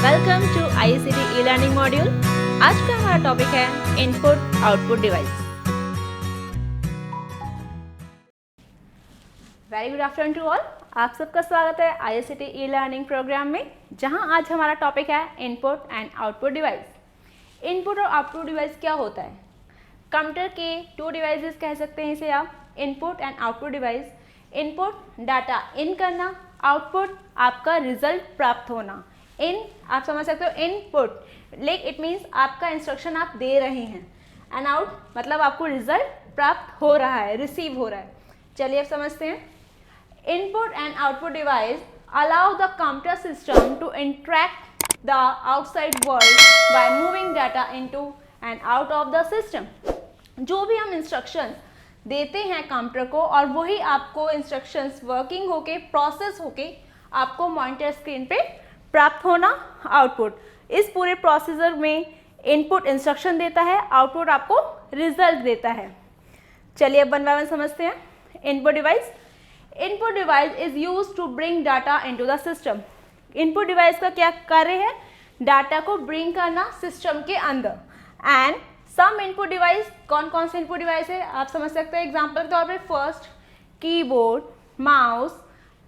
Welcome to ICT e-learning module. आज का हमारा टॉपिक है input output device. Very good afternoon to all. आप सबका स्वागत है ICT ई-लर्निंग प्रोग्राम में, जहां आज हमारा टॉपिक है input and output device. Input और आउटपुट डिवाइस क्या होता है? कंप्यूटर के टू डिवाइसेस कह सकते हैं इसे आप, input and output device. Input data in करना, आउटपुट आपका रिजल्ट प्राप्त होना। इन आप समझ सकते हो, इनपुट लाइक इट मीन्स आपका इंस्ट्रक्शन आप दे रहे हैं, एंड आउट मतलब आपको रिजल्ट प्राप्त हो रहा है, रिसीव हो रहा है। चलिए अब समझते हैं। Input and output device allow the computer system to interact the outside world by moving data into and out of the system. जो भी हम इंस्ट्रक्शन देते हैं कंप्यूटर को, और वही आपको इंस्ट्रक्शंस वर्किंग होके प्रोसेस होके आपको मॉनिटर स्क्रीन पे प्राप्त होना आउटपुट। इस पूरे प्रोसीजर में इनपुट इंस्ट्रक्शन देता है, आउटपुट आपको रिजल्ट देता है। चलिए अब वन बाय वन समझते हैं। Input device is used to bring data into the system. Input device का क्या कार्य है? डाटा को ब्रिंग करना सिस्टम के अंदर। एंड सम इनपुट डिवाइस, कौन कौन से इनपुट डिवाइस है आप समझ सकते हैं। एग्जाम्पल के तौर पर first keyboard, mouse,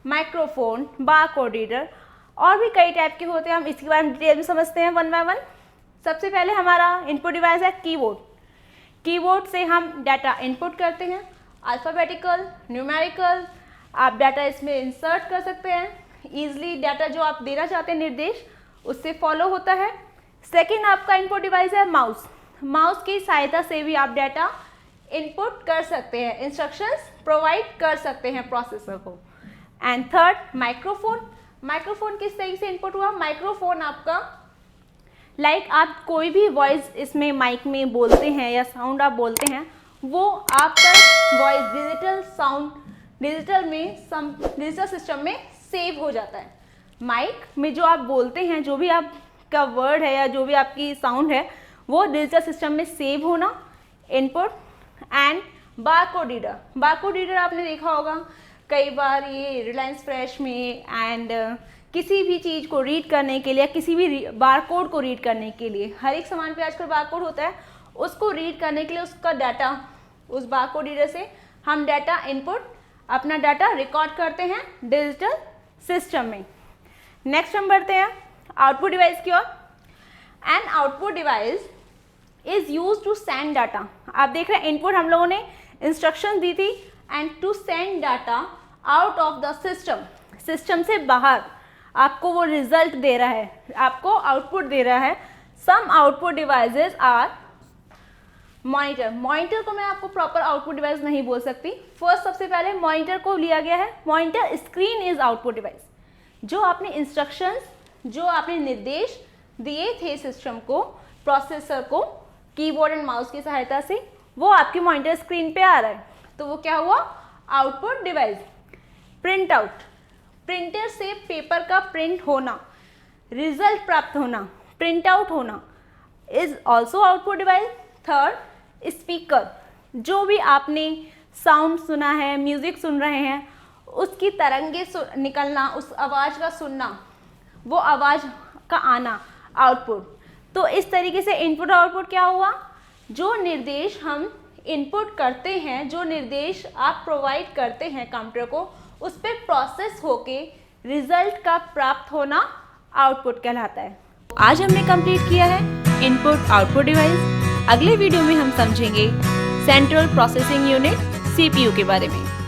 microphone, barcode reader, और भी कई टाइप के होते हैं। हम इसके बारे में डिटेल में समझते हैं वन बाय वन। सबसे पहले हमारा इनपुट डिवाइस है कीबोर्ड। कीबोर्ड से हम डाटा इनपुट करते हैं, अल्फ़ाबेटिकल, न्यूमेरिकल। आप डाटा इसमें इंसर्ट कर सकते हैं ईजिली। डाटा जो आप देना चाहते हैं निर्देश, उससे फॉलो होता है। सेकेंड आपका इनपुट डिवाइस है माउस। माउस की सहायता से भी आप डाटा इनपुट कर सकते हैं, इंस्ट्रक्शंस प्रोवाइड कर सकते हैं प्रोसेसर को। And third microphone. माइक्रोफोन किस तरीके से इनपुट हुआ? माइक्रोफोन आपका लाइक आप कोई भी वॉइस इसमें माइक में बोलते हैं या साउंड आप बोलते हैं, वो आपका voice digital sound digital system में सेव हो जाता है। माइक में जो आप बोलते हैं, जो भी आपका वर्ड है या जो भी आपकी साउंड है, वो डिजिटल सिस्टम में सेव होना, input. And barcode reader. Barcode reader आपने देखा होगा कई बार, ये रिलायंस फ्रेश में एंड किसी भी चीज़ को रीड करने के लिए, किसी भी बारकोड को रीड करने के लिए, हर एक सामान पे आजकल बारकोड होता है, उसको रीड करने के लिए उसका डाटा, उस बारकोड रीडर से हम डाटा इनपुट, अपना डाटा रिकॉर्ड करते हैं डिजिटल सिस्टम में। नेक्स्ट हम बढ़ते हैं आउटपुट डिवाइस की ओर। An output device is use to send data. आप देख रहे हैं इनपुट हम लोगों ने इंस्ट्रक्शन दी थी, and to send data out of the system. System से बाहर आपको वो रिजल्ट दे रहा है, आपको आउटपुट दे रहा है। Some output devices are monitor. Monitor को मैं आपको प्रॉपर आउटपुट डिवाइस नहीं बोल सकती। फर्स्ट सबसे पहले मॉनिटर को लिया गया है। Monitor screen is output device. जो आपने इंस्ट्रक्शंस, जो आपने निर्देश दिए थे सिस्टम को, प्रोसेसर को, कीबोर्ड एंड माउस की सहायता से, वो आपकी मॉनिटर स्क्रीन पे आ रहा है, तो वो क्या हुआ? Output device. Print out, printer से पेपर का प्रिंट होना, रिजल्ट प्राप्त होना, प्रिंट आउट होना, is also output device. Third speaker. जो भी आपने साउंड सुना है, म्यूजिक सुन रहे हैं, उसकी तरंगे निकलना, उस आवाज़ का सुनना, वो आवाज़ का आना, आउटपुट। तो इस तरीके से इनपुट और आउटपुट क्या हुआ? जो निर्देश हम इनपुट करते हैं, जो निर्देश आप प्रोवाइड करते हैं कंप्यूटर को, उस पर प्रोसेस होके रिजल्ट का प्राप्त होना आउटपुट कहलाता है। आज हमने कंप्लीट किया है इनपुट आउटपुट डिवाइस। अगले वीडियो में हम समझेंगे सेंट्रल प्रोसेसिंग यूनिट CPU के बारे में।